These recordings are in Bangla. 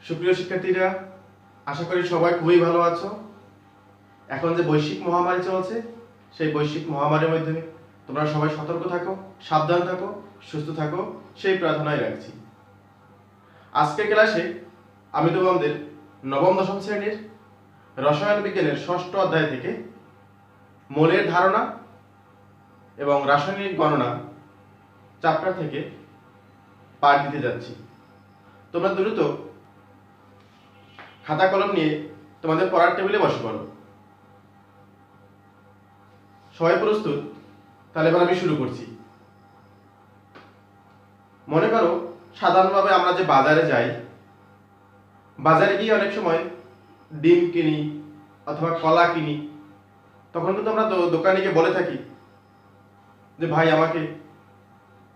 সুপ্রিয় শিক্ষার্থীরা, আশা করি সবাই খুবই ভালো আছো। এখন যে বৈশ্বিক মহামারী চলছে, সেই বৈশ্বিক মহামারীর মধ্যে তোমরা সবাই সতর্ক থাকো, সাবধান থাকো, সুস্থ থাকো, সেই প্রার্থনাই রাখছি। আজকের ক্লাসে আমি তোমাদের নবম দশম শ্রেণীর রসায়ন বিজ্ঞানের ষষ্ঠ অধ্যায় থেকে মোলের ধারণা এবং রাসায়নিক গণনা চ্যাপ্টার থেকে পাঠ দিতে যাচ্ছি। তোমরা দ্রুত খাতা কলম নিয়ে তোমাদের পড়ার টেবিলে বসে পড়ো। সবাই প্রস্তুত? তাহলে এবার আমি শুরু করছি। মনে করো, সাধারণভাবে আমরা যে বাজারে যাই, বাজারে গিয়ে অনেক সময় ডিম কিনি অথবা কলা কিনি, তখন কিন্তু আমরা দোকানিকে বলে থাকি যে ভাই আমাকে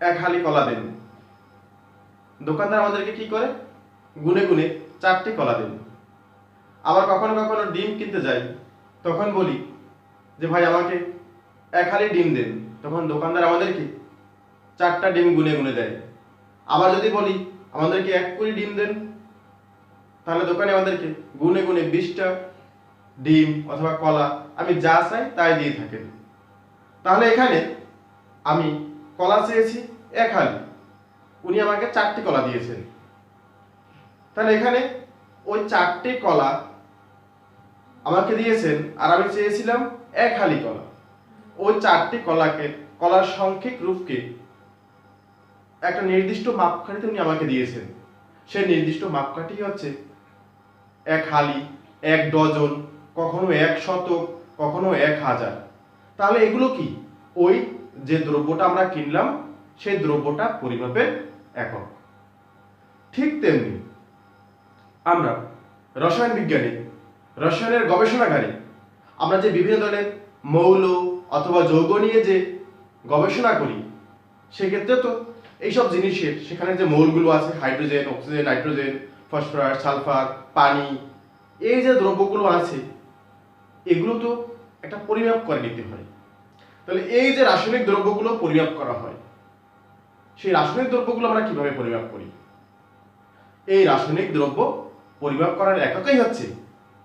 এক হালি কলা দেন। দোকানদার আমাদেরকে কি করে? গুনে গুনে 4টি কলা দেন। আবার কখনো কখনো ডিম কিনতে যাই, তখন বলি যে ভাই আমাকে এক হালি ডিম দেন, তখন দোকানদার আমাদেরকে 4টা ডিম গুনে গুনে দেয়। আবার যদি বলি আমাদেরকে 1 কুড়ি ডিম দেন, তাহলে দোকানে আমাদেরকে গুনে গুনে 20টা ডিম অথবা কলা আমি যা চাই তাই দিয়ে থাকেন। তাহলে এখানে আমি কলা চেয়েছি 1 হালি, উনি আমাকে 4টি কলা দিয়েছেন। তাহলে এখানে ওই 4টি কলা আমাকে দিয়েছেন আর আমি চেয়েছিলাম 1 হালি কলা। ওই 4টি কলার সাংখ্যিক রূপকে একটা নির্দিষ্ট মাপকাঠিতে উনি আমাকে দিয়েছেন। সেই নির্দিষ্ট মাপকাঠি হচ্ছে 1 হালি, 1 ডজন, কখনো 1 শতক, কখনো 1000। তাহলে এগুলো কি? ওই যে দ্রব্যটা আমরা কিনলাম সেই দ্রব্যটা পরিমাপের একক। ঠিক তেমনি আমরা রসায়ন বিজ্ঞানে, রসায়নের গবেষণাগারে আমরা যে বিভিন্ন ধরনের মৌল অথবা যৌগ নিয়ে যে গবেষণা করি, সেক্ষেত্রে তো এইসব জিনিসের সেখানে যে মৌলগুলো আছে, hydrogen, oxygen, nitrogen, phosphorus, sulphur, পানি, এই যে দ্রব্যগুলো আছে, এগুলো তো একটা পরিমাপ করে নিতে হয়। তাহলে এই যে রাসায়নিক দ্রব্যগুলো পরিমাপ করা হয়, সেই রাসায়নিক দ্রব্যগুলো আমরা কিভাবে পরিমাপ করি? এই রাসায়নিক দ্রব্য পরিমাপ করার এককই হচ্ছে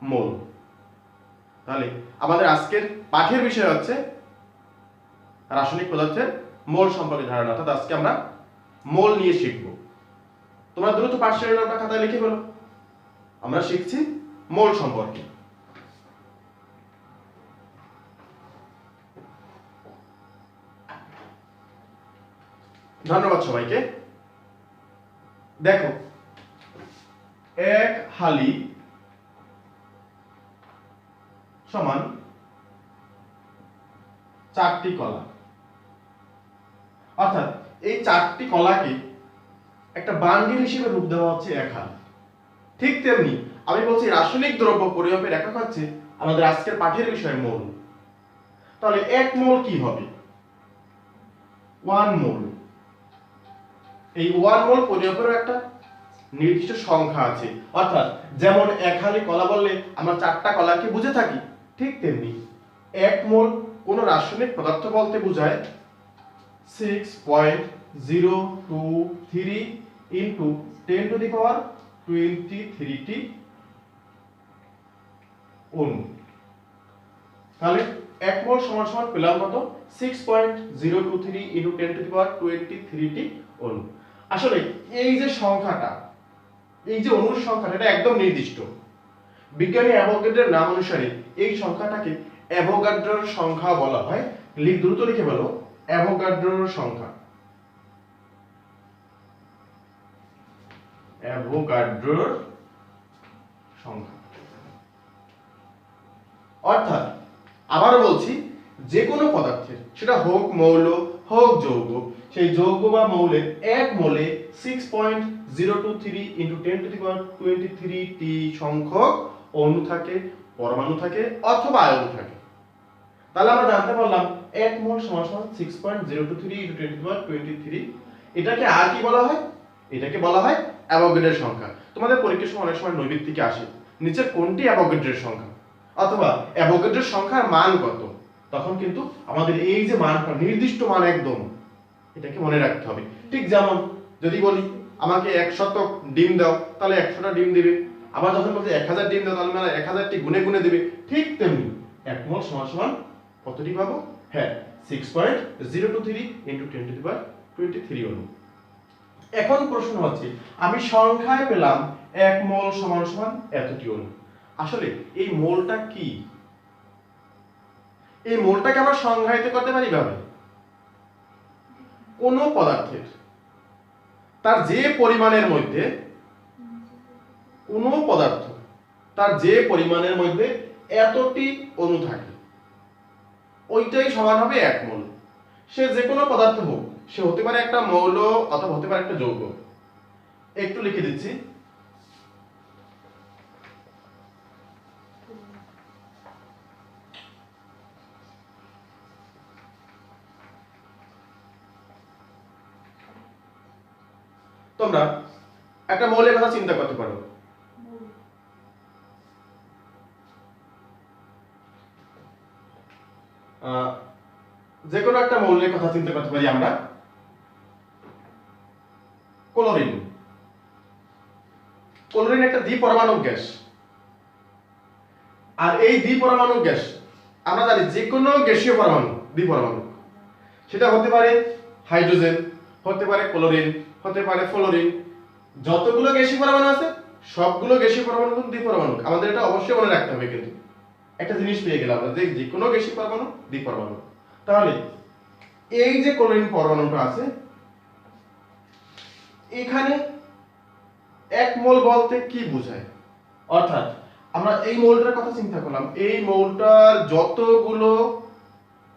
মোল। তাহলে আমাদের আজকের পাঠের বিষয় হচ্ছে রাসায়নিক পদার্থের মোল সম্পর্কে ধারণা, অর্থাৎ আজকে আমরা মোল নিয়ে শিখব। তোমরা দ্রুত পাঠ শিরোনামটা খাতায় লিখে ফেলো। আমরা শিখছি মোল সম্পর্কে। ধন্যবাদ সবাইকে। দেখো, 1 হালি সমান 4টি কলা, অর্থাৎ এই 4টি কলাকে একটা বান্ডিল হিসেবে রূপ দেওয়া হচ্ছে 1 হালি। ঠিক তেমনি আমি বলছি রাসায়নিক দ্রব্য পরিমাপের একক হচ্ছে আমাদের আজকের পাঠের বিষয় মোল। তাহলে 1 মোল কি হবে? 1 মোল। এই 1 মোল পরিমাপেরও একটা নির্দিষ্ট সংখ্যা আছে, অর্থাৎ যেমন 1 হালি কলা বললে আমরা 4টা কলাকে বুঝে থাকি, ঠিক তেমনি 1 মোল কোন রাসায়নিক পদার্থ বলতে বোঝায় 6.023 ইনটু 10⁻23টি অণু। তাহলে 1 মোল সমান সমান পেলাম কত? 6.023 ইনটু 10⁻23টি অণু। আসলে এই যে সংখ্যাটা, এই যে অণুর সংখ্যাটা, এটা একদম নির্দিষ্ট। বিজ্ঞানী অ্যাভোগাড্রোর নাম অনুসারে এই সংখ্যাটাকে অ্যাভোগাড্রোর সংখ্যা বলা হয়। দ্রুত লিখে বলো, অ্যাভোগাড্রোর সংখ্যা। অ্যাভোগাড্রোর সংখ্যা। অর্থাৎ আবারও বলছি, যে কোনো পদার্থের, সেটা হোক মৌল হোক যৌগ, সেই যৌগ বা মৌলের 1 মোলে 6.023 ইনটু 10⁻23টি সংখ্যক অণু থাকে, পরমাণু থাকে অথবা আয়ন থাকে। তাহলে আমরা জানতে পারলাম 1 মোল সমান সমান 6.023 ইনটু 10⁻23। এটাকে আর কি বলা হয়? এটাকে বলা হয় অ্যাভোগাড্রোর সংখ্যা। তোমাদের পরীক্ষার সময় অনেক সময় নৈবিত্তিকে আসে, নিচের কোনটি অ্যাভোগাড্রোর সংখ্যা অথবা অ্যাভোগাড্রোর সংখ্যার মান কত, তখন কিন্তু আমাদের এই যে মানটা নির্দিষ্ট মান একদম, এটাকে মনে রাখতে হবে। ঠিক যেমন যদি বলি আমাকে 100 ডিম দাও, তাহলে 100টা ডিম দিবে। আবার যখন বলছে 1000 ডিম দাও, তাহলে মানে 1000টি গুণে গুণে দিবে। ঠিক তেমনি 1 মোল সমান সমান কতটি পাবো? হ্যাঁ, 6.023 × 10⁻23 অণু। এখন প্রশ্ন হচ্ছে আমি সংখ্যায় পেলাম 1 মোল সমান সমান এতটি অণু। আসলে এই মোলটা কি? এই মোলটাকে আমরা সংজ্ঞায়িত করতে পারি কিভাবে? কোন পদার্থের তার যে পরিমাণের মধ্যে, কোন পদার্থ তার যে পরিমাণের মধ্যে এতটি অণু থাকে, ওইটাই সমান হবে 1 মোল। সে যে কোনো পদার্থ হোক, সে হতে পারে একটা মৌল অথবা হতে পারে একটা যৌগ। একটু লিখে দিচ্ছি। তোমরা একটা মৌলের কথা চিন্তা করতে পারো। যে কোনো একটা মৌলের কথা চিন্তা করতে পারি আমরা। ক্লোরিন। ক্লোরিন একটা দ্বিপরমাণু গ্যাস। আর এই দ্বিপরমাণু গ্যাস আমরা জানি যে কোনো গ্যাসীয় পরমাণু দ্বিপরমাণু, সেটা হতে পারে হাইড্রোজেন, হতে পারে ক্লোরিন, হতে পারে ফ্লোরিন। যতগুলো গ্যাসীয় পরমাণু আছে সবগুলো গ্যাসীয় পরমাণু কিন্তু দ্বিপরমাণু। আমাদের এটা অবশ্যই মনে রাখতে হবে। কিন্তু একটা জিনিস পেয়ে গেলাম আমরা, যে কোনো গ্যাসীয় পরমাণু দ্বিপরমাণু। তাহলে এই যে ক্লোরিন পরমাণুটা আছে, এখানে 1 মোল বলতে কি বোঝায়? অর্থাৎ আমরা এই মোলটার কথা চিন্তা করলাম, এই মোলটার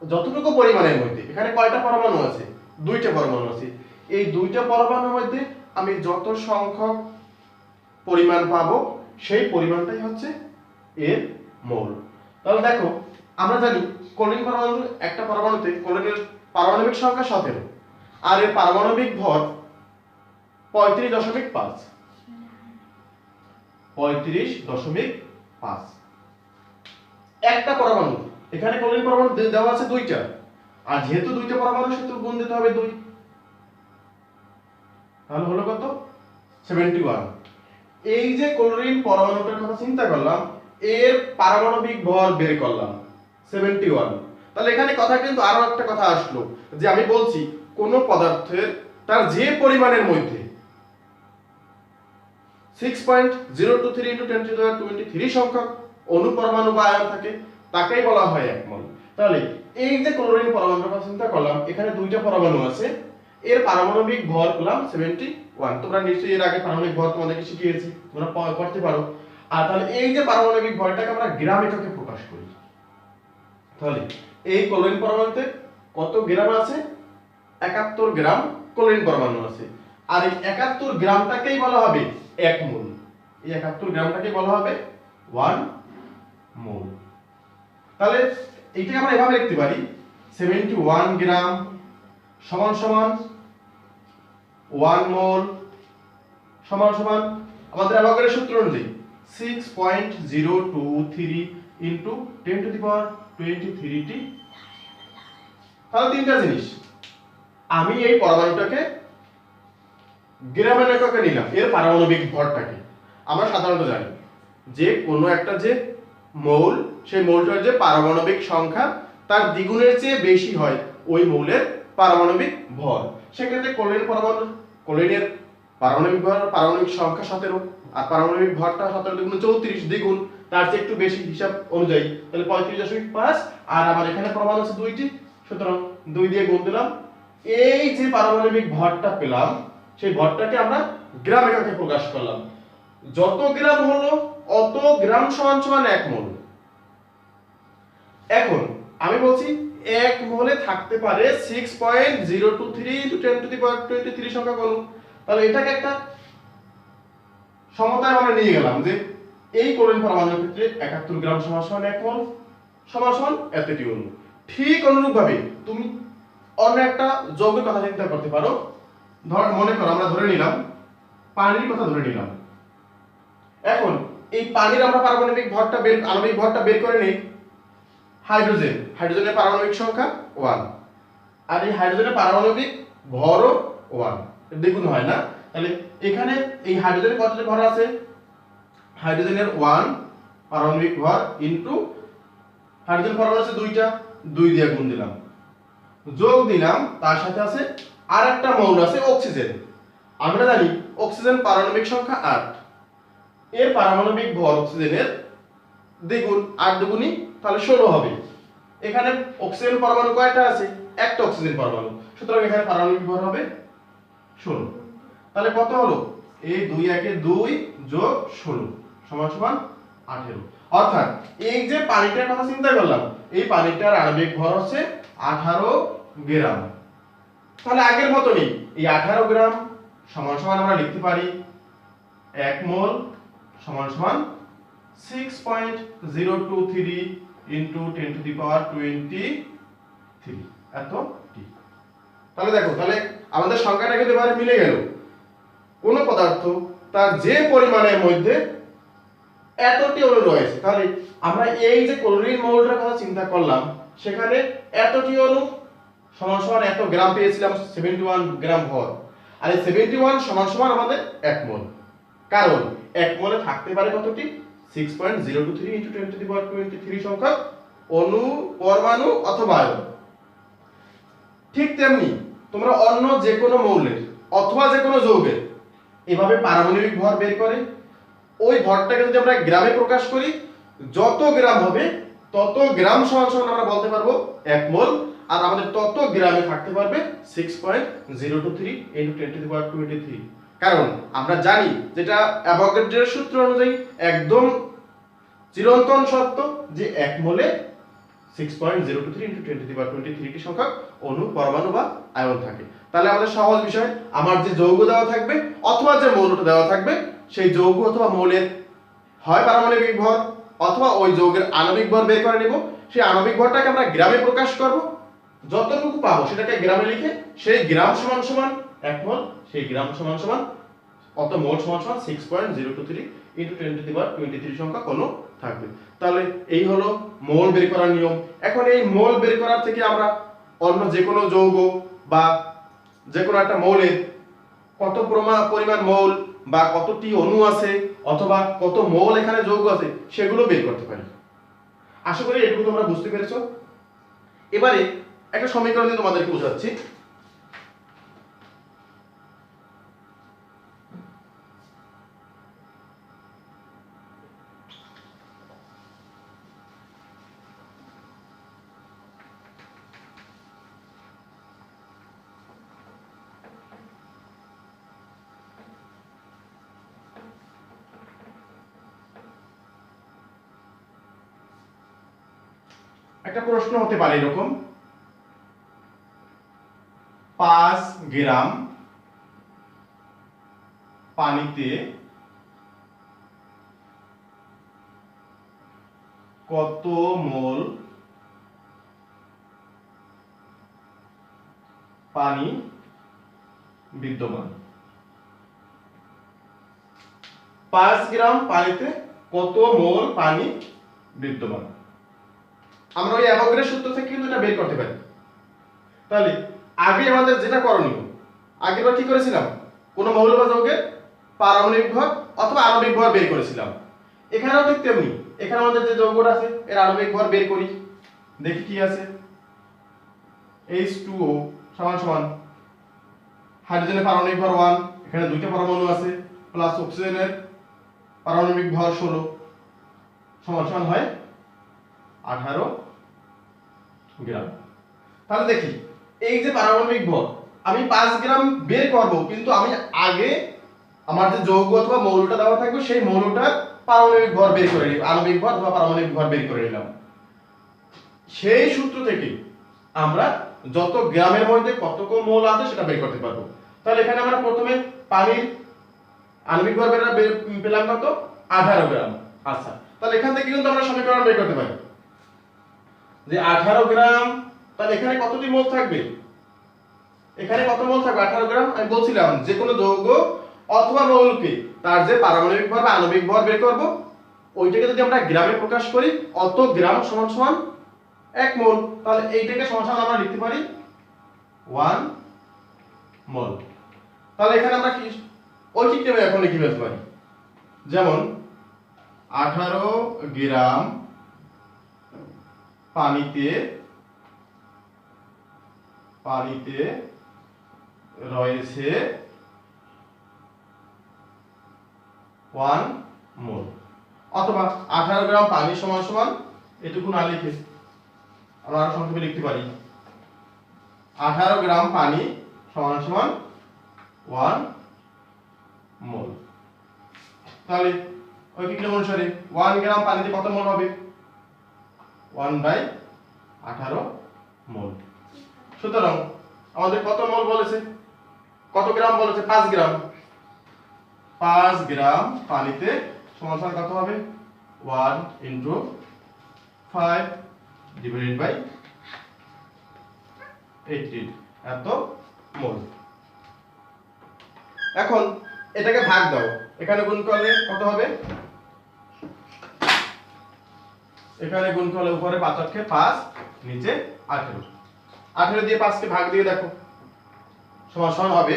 যতটুকু পরিমাণের মধ্যে, এখানে কয়টা পরমাণু আছে? 2টা পরমাণু আছে। এই 2টা পরমাণুর মধ্যে আমি যত সংখ্যক পরিমাণ পাবো, সেই পরিমাণটাই হচ্ছে এর মোল। তাহলে দেখো, আমরা জানি ক্লোরিন পরমাণু, একটা পরমাণুতে ক্লোরিনের পারমাণবিক সংখ্যা 17 আর এর পারমাণবিক ভর 35.5। 35.5 একটা পরমাণু। এখানে ক্লোরিন পরমাণু দেওয়া আছে 2টা, আর যেহেতু 2টা পরমাণু সেহেতু গুণ দিতে হবে 2। তাহলে হলো কত? 71। এই যে ক্লোরিন পরমাণুটার কথা চিন্তা করলাম, এর পারমাণবিক ভর বের করলাম 71। তাহলে এখানে কথা কিন্তু আরো একটা কথা আসলো, যে আমি বলছি কোন পদার্থের তার যে পরিমাণের মধ্যে 6.023 × 10⁻23 সংখ্যক অণু পরমাণু বা আয়ন থাকে, তাকেই বলা হয় 1 মোল। তাহলে এই যে ক্লোরিন পরমাণুর কথা চিন্তা করলাম, এখানে 2টা পরমাণু আছে, এর পারমাণবিক ভর পেলাম 71। তোমরা নিশ্চয়ই এর আগে পারমাণবিক ভর তোমাদেরকে শিখিয়েছি, তোমরা করতে পারো। আর তাহলে এই যে পারমাণবিক ভরটাকে আমরা গ্রাম এককে প্রকাশ করি। তাহলে এই ক্লোরিন পরমাণুতে কত গ্রাম আছে? 71 গ্রাম ক্লোরিন পরমাণু আছে। আর এই 71 গ্রামটাকেই বলা হবে 1 মোল। এই 71 গ্রামটাকে বলা হবে 1 মোল। তাহলে এইটাকে আমরা এভাবে লিখতে পারি, 71 গ্রাম সমান সমান 1 মোল সমান সমান আমাদের অ্যাভোগাড্রোর সূত্র অনুযায়ী 6.023 × 10⁻23টি। তাহলে তিনটা জিনিস, আমি এই পরমাণুটাকে গ্রামের এককে নিলাম, এর পারমাণবিক ভরটাকে। আমরা সাধারণত জানি যে কোনো একটা যে মৌল, সেই মৌলটার যে পারমাণবিক সংখ্যা তার দ্বিগুণের চেয়ে বেশি হয় ওই মৌলের পারমাণবিক ভর। সেক্ষেত্রে ক্লোরিনের পারমাণবিক সংখ্যা 17 আর পারমাণবিক ভরটা 17 দ্বিগুণ 34, দ্বিগুণ তার চেয়ে একটু বেশি হিসাব অনুযায়ী, তাহলে 35.5। আর আমার এখানে পরমাণু আছে 2টি, সুতরাং 2 দিয়ে গুণ দিলাম। এই যে পারমাণবিক ভরটা পেলাম, সেই ভরটাকে আমরা গ্রাম এককে প্রকাশ করলাম। যত গ্রাম হলো অত গ্রাম সমান সমান 1 মোল। এখন আমি বলছি 1 মোলে থাকতে পারে 6.023 × 10⁻23 সংখ্যক অণু। তাহলে এটাকে একটা সমতায় আমরা নিয়ে গেলাম যে এই ক্লোরিন পরমাণুর ক্ষেত্রে 71 গ্রাম সমান সমান 1 মোল সমান সমান এতটি অণু। ঠিক অনুরূপভাবে তুমি অন্য একটা যৌগের কথা চিন্তা করতে পারো। মনে করো আমরা ধরে নিলাম পানির কথা ধরে নিলাম। এখন এই পানির আমরা পারমাণবিক ভরটা আণবিক ভরটা বের করে নেই। হাইড্রোজেনের পারমাণবিক সংখ্যা 1 আর এই হাইড্রোজেনের পারমাণবিক ভরও 1, দ্বিগুণ হয় না। তাহলে এখানে এই হাইড্রোজেনের কতটি ভর আছে, হাইড্রোজেনের 1 পারমাণবিক ভর ইনটু হাইড্রোজেন পরমাণু আছে দুইটা, 2 দিয়ে গুণ দিলাম, যোগ দিলাম তার সাথে আছে আরেকটা মৌল আছে অক্সিজেন। আমরা জানি অক্সিজেন পারমাণবিক সংখ্যা 8, এর পারমাণবিক ভর অক্সিজেনের দ্বিগুণ, 8 দুগুণই তাহলে 16 হবে। এখানে অক্সিজেন পরমাণু কয়টা আছে, একটা অক্সিজেন পরমাণু, সুতরাং এখানে পারমাণবিক ভর হবে 16। তাহলে কত হলো, এই 2 একে 2 যোগ 16 সমান সমান 18। অর্থাৎ এই যে পানিটার কথা চিন্তা করলাম, এই পানিটার আণবিক ভর হচ্ছে 18 গ্রাম। তাহলে আগের মতই এই 18 গ্রাম সমান সমান আমরা লিখতে পারি 1 মোল সমান সমান 6.023 ইনটু 10 টু দি পাওয়ার 23 এত টি। তাহলে দেখো, তাহলে আমাদের সংখ্যাটা কিন্তু এবারে মিলে গেল। কোন পদার্থ তার যে পরিমাণের মধ্যে এতটি অণু রয়েছে, তাহলে আমরা এই যে ক্লোরিন মৌলটার কথা চিন্তা করলাম, সেখানে এতটি অণু সমান সমান এত গ্রাম পেয়েছিলাম, 71 গ্রাম ভর। আর এই 71 সমান সমান আমাদের 1 মোল, কারণ 1 মোলে থাকতে পারে কতটি, 6.023 ইনটু 10 টু দি পাওয়ার 23 সংখ্যক অণু, পরমাণু অথবা আয়ন। ঠিক তেমনি তোমরা অন্য যে কোনো মৌলের অথবা যে কোনো যৌগের এভাবে পারমাণবিক ভর বের করে ওই ভরটাকে যদি আমরা গ্রামে প্রকাশ করি, যত গ্রাম হবে তত গ্রাম সমান সমান আমরা বলতে পারবো 1 মোল। আর আমাদের তত গ্রামে থাকতে পারবে 6.023 ইনটু 10 টু দি পাওয়ার 23, কারণ আমরা জানি যেটা অ্যাভোগাড্রোর সূত্র অনুযায়ী একদম চিরন্তন সত্য যে 1 মোলে 6.023 ইনটু 10 টু দি পাওয়ার 23 টি সংখ্যক অণু, পরমাণু বা আয়ন থাকে। তাহলে আমাদের সহজ বিষয়, আমার যে যৌগ দেওয়া থাকবে অথবা যে মৌলটা দেওয়া থাকবে, সেই যৌগ অথবা মৌলের হয় পারমাণবিক ভর অথবা ওই যৌগের আণবিক ভর বের করে নিব। সেই আণবিক ভরটাকে আমরা গ্রামে প্রকাশ করব, যতটুকু পাবো সেটাকে গ্রামে লিখে সেই গ্রাম সমান সমান 1 মোল, সেই গ্রাম সমান সমান অত মোল সমান সমান 6.023 ইনটু 10 টু দি পাওয়ার 23 সংখ্যক অণু থাকবে। তাহলে এই হলো মোল বের করার নিয়ম। এখন এই মোল বের করার থেকে আমরা অন্য যে কোনো যৌগ বা যে কোনো একটা মৌলের কত পরিমাণ মোল বা কতটি অণু আছে অথবা কত মোল এখানে যৌগ আছে সেগুলো বের করতে পারি। আশা করি এটুকু তোমরা বুঝতে পেরেছো। এবারে একটা সমীকরণ দিয়ে তোমাদেরকে বোঝাচ্ছি। একটা প্রশ্ন হতে পারে এরকম, 5 গ্রাম পানিতে কত মোল পানি বিদ্যমান। 5 গ্রাম পানিতে কত মোল পানি বিদ্যমান, আমরা ওই অ্যাভোগাড্রোর সূত্র থেকে কিন্তু এটা বের করতে পারি। তাহলে আগে আমাদের যেটা করণীয়, আগেবার কি করেছিলাম, কোন মৌল বা যৌগের পারমাণবিক ভর অথবা আণবিক ভর বের করেছিলাম। এখানেও ঠিক তেমনি, এখানে আমাদের যে যৌগটা আছে এর আণবিক ভর বের করি, দেখি কি আছে। H2O সমান সমান হাইড্রোজেনের পারমাণবিক ভর 1, এখানে দুইটা পরমাণু আছে, প্লাস অক্সিজেনের পারমাণবিক ভর 16 সমান সমান হয় 18 গ্রাম। তাহলে দেখি এই যে পারমাণবিক ভর আমি 5 গ্রাম বের করব, কিন্তু আমি আগে আমার যে যৌগ অথবা মৌলটা দেওয়া থাকবে সেই মৌলটার পারমাণবিক ভর বের করে নিব, আণবিক ভর অথবা পারমাণবিক ভর বের করে নিলাম। সেই সূত্র থেকে আমরা যত গ্রামের মধ্যে কত মোল আছে সেটা বের করতে পারবো। তাহলে এখানে আমরা প্রথমে পানির আণবিক ভর পেলাম কত, 18 গ্রাম। আচ্ছা, তাহলে এখান থেকে কিন্তু আমরা সমীকরণ বের করতে পারি যে 18 গ্রাম, তাহলে এখানে কতটি মোল থাকবে, এখানে কত মোল থাকবে 18 গ্রাম। আমি বলছিলাম যে কোনো যৌগ অথবা মৌলকে তার যে পারমাণবিক ভর বা আণবিক ভর বের করব, ওইটাকে যদি আমরা গ্রামে প্রকাশ করি, অত গ্রাম সমান সমান 1 মোল। তাহলে এইটাকে সমান সমান আমরা লিখতে পারি 1 মোল। তাহলে এখানে আমরা কি ঐকিক নিয়মে এখন লিখে ফেলতে পারি। যেমন 18 গ্রাম পানিতে রয়েছে 1 মোল। অথবা 18 গ্রাম পানি সমান সমান এটুকু না লিখে আমরা আরো সংক্ষেপে লিখতে পারি 18 গ্রাম পানি সমান সমান 1 মোল। তাহলে ঐকিক নিয়ম অনুসারে 1 গ্রাম পানিতে কত মোল হবে? 1/18 মোল। সুতরাং আমাদের কত মোল বলেছে, কত গ্রাম বলেছে? 5 গ্রাম। 5 গ্রাম পানিতে সমান সমান কত হবে? 1 * 5 / 18 এত মোল। এখন এটাকে ভাগ দাও, এখানে গুণ করলে কত হবে? এখানে গুণ করলে উপরে 5 × 5 নিচে 18। 18 দিয়ে 5 কে ভাগ দিয়ে দেখো, সমান সমান হবে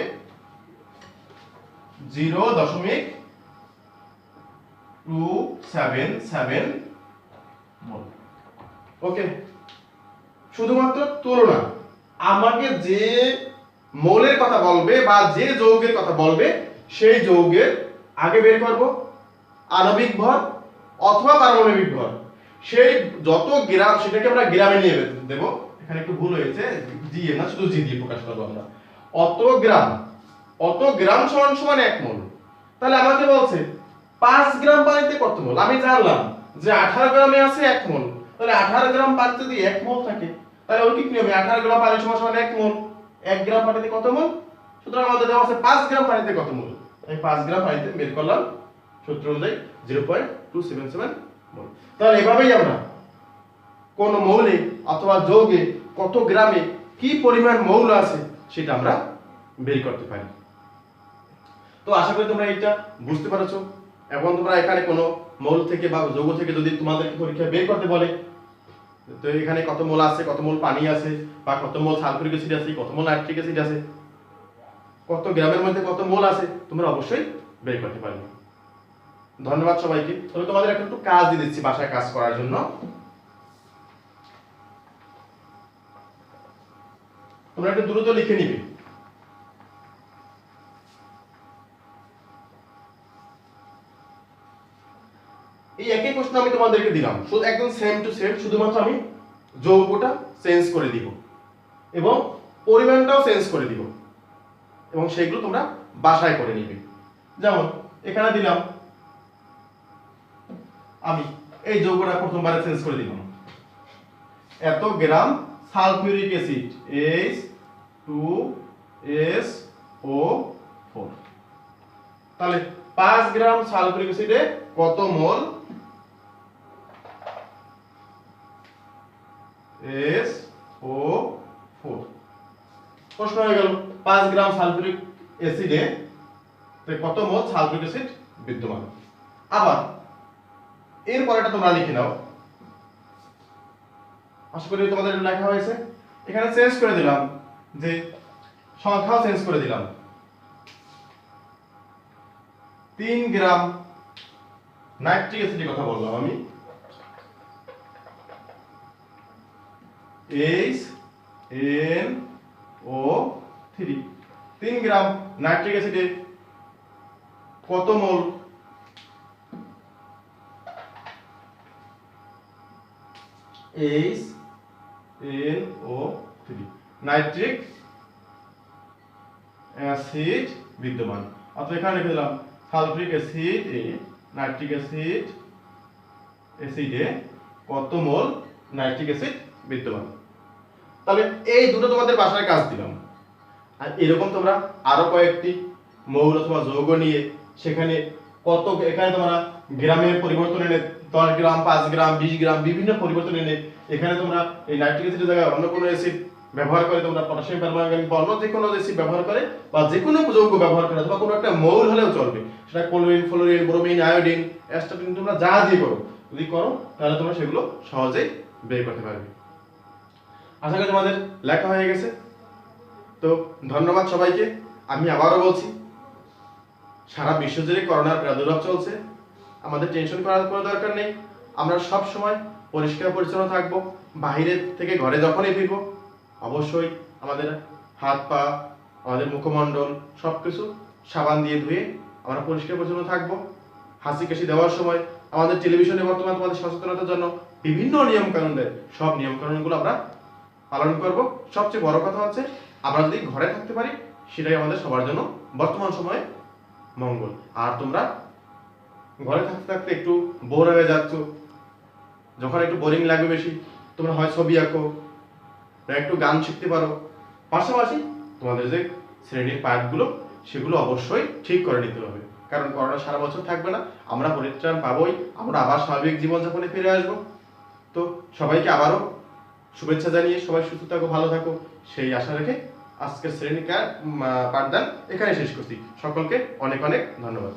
0.277 মোল। ওকে, শুধুমাত্র তুলনা। আমাকে যে মৌলের কথা বলবে বা যে যৌগের কথা বলবে সেই যৌগের আগে বের করব আণবিক ভর অথবা পারমাণবিক ভর। সেই যত গ্রাম সেটাকে আমরা গ্রামে নিয়ে দেব। এখানে একটু ভুল হয়েছে, জি না, শুধু জি দিয়ে প্রকাশ করব আমরা। অত গ্রাম সমান সমান 1 মোল। তাহলে আমাকে বলছে 5 গ্রাম পানিতে কত মোল? আমি জানলাম যে 18 গ্রামে আছে 1 মোল। তাহলে 18 গ্রাম পানিতে যদি 1 মোল থাকে তাহলে ঐকিক নিয়মে 18 গ্রাম পানি সমান সমান 1 মোল। 1 গ্রাম পানিতে কত মোল? সুতরাং আমাদের দেওয়া আছে 5 গ্রাম পানিতে কত মোল। এই 5 গ্রাম পানিতে বের করলাম সূত্র অনুযায়ী 0.277 মোল। তাহলে এভাবেই আমরা কোন মৌলে অথবা যৌগে কত গ্রামে কি পরিমাণ মৌল আছে সেটা আমরা বের করতে পারি। তো আশা করি তোমরা এটা বুঝতে পারছো। এবং তোমরা এখানে কোনো মৌল থেকে বা যৌগ থেকে যদি তোমাদেরকে পরীক্ষায় বের করতে বলে, তো এখানে কত মোল আছে, কত মোল পানি আছে, বা কত মোল সালফিউরিক অ্যাসিড আছে, কত মোল নাইট্রিক অ্যাসিড আছে, কত গ্রামের মধ্যে কত মোল আছে, তোমরা অবশ্যই বের করতে পারবে। ধন্যবাদ সবাইকে। তবে তোমাদের এখন একটু কাজ দিয়ে দিচ্ছি বাসায় কাজ করার জন্য। তোমরা একটু দ্রুত লিখে নিবে। এই একই প্রশ্ন আমি তোমাদেরকে দিলাম, শুধু একদম সেম টু সেম, শুধুমাত্র আমি যৌগটা চেঞ্জ করে দিব এবং পরিমাণটাও চেঞ্জ করে দিব এবং সেগুলো তোমরা বাসায় করে নিবে। যেমন এখানে দিলাম, আমি এই যৌগটা প্রথমবারে চেঞ্জ করে দিলাম, এত গ্রাম সালফিউরিক অ্যাসিড H2SO4। তাহলে 5 গ্রাম সালফিউরিক অ্যাসিডে কত মোল SO4? প্রশ্ন হয়ে গেল 5 গ্রাম সালফিউরিক অ্যাসিডে কত মোল সালফিউরিক অ্যাসিড বিদ্যমান। আবার এর পরেটা তোমরা লিখে নাও। আশা করি তোমাদের লেখা হয়েছে। এখানে চেঞ্জ করে দিলাম, যে সংখ্যাও চেঞ্জ করে দিলাম। 3 গ্রাম নাইট্রিক অ্যাসিডের কথা বললাম আমি, HNO3। 3 গ্রাম নাইট্রিক অ্যাসিডে কত মোল HNO3 নাইট্রিক অ্যাসিড বিদ্যমান। অথবা এখানে লিখে দিলাম সালফিউরিক অ্যাসিড নাইট্রিক অ্যাসিডে কত মোল নাইট্রিক অ্যাসিড বিদ্যমান। তাহলে এই দুটো তোমাদের বাসায় কাজ দিলাম। আর এরকম তোমরা আরো কয়েকটি মৌল অথবা যৌগ নিয়ে সেখানে কত, এখানে তোমরা গ্রামের পরিবর্তন এনে 10 গ্রাম 5 গ্রাম 20 গ্রাম বিভিন্ন পরিবর্তন এনে এখানে তোমরা এই নাইট্রিক অ্যাসিডের জায়গায় অন্য কোনো অ্যাসিড ব্যবহার করে, তোমরা পটাশিয়াম পারম্যাঙ্গানেট বা অন্য যে কোনো অ্যাসিড ব্যবহার করে বা যে কোনো যৌগ ব্যবহার করে অথবা কোনো একটা মৌল হলেও চলবে, সেটা chlorine fluorine bromine iodine astatine, তোমরা যা দিয়ে করো, যদি করো তাহলে তোমরা সেগুলো সহজেই বের করতে পারবে। আশা করি তোমাদের লেখা হয়ে গেছে। তো ধন্যবাদ সবাইকে। আমি আবারও বলছি, সারা বিশ্বজুড়ে করোনার প্রাদুর্ভাব চলছে, আমাদের টেনশন করার কোনো দরকার নেই। আমরা সব সময় পরিষ্কার পরিচ্ছন্ন থাকবো। বাইরে থেকে ঘরে যখনই ফিরবো অবশ্যই আমাদের হাত পা, আমাদের মুখমণ্ডল সব কিছু সাবান দিয়ে ধুয়ে আমরা পরিষ্কার পরিচ্ছন্ন থাকবো। হাসি কাশি দেওয়ার সময় আমাদের টেলিভিশনে বর্তমানে তোমাদের সচেতনতার জন্য বিভিন্ন নিয়ম কানুন দেয়, সব নিয়ম কানুনগুলো আমরা পালন করব। সবচেয়ে বড় কথা হচ্ছে আমরা যদি ঘরে থাকতে পারি সেটাই আমাদের সবার জন্য বর্তমান সময়ে মঙ্গল। আর তোমরা ঘরে থাকতে থাকতে একটু বোর হয়ে যাচ্ছ, যখন একটু বোরিং লাগবে বেশি, তোমরা হয় ছবি আঁকো, না একটু গান শিখতে পারো। পাশাপাশি তোমাদের যে শ্রেণীর পাঠগুলো সেগুলো অবশ্যই ঠিক করে নিতে হবে, কারণ করোনা সারা বছর থাকবে না, আমরা পরিত্রাণ পাবোই, আমরা আবার স্বাভাবিক জীবনযাপনে ফিরে আসবো। তো সবাইকে আবারও শুভেচ্ছা জানিয়ে সবাই সুস্থ থাকো, ভালো থাকো সেই আশা রেখে আজকের শ্রেণী পাঠদান এখানে শেষ করছি। সকলকে অনেক অনেক ধন্যবাদ।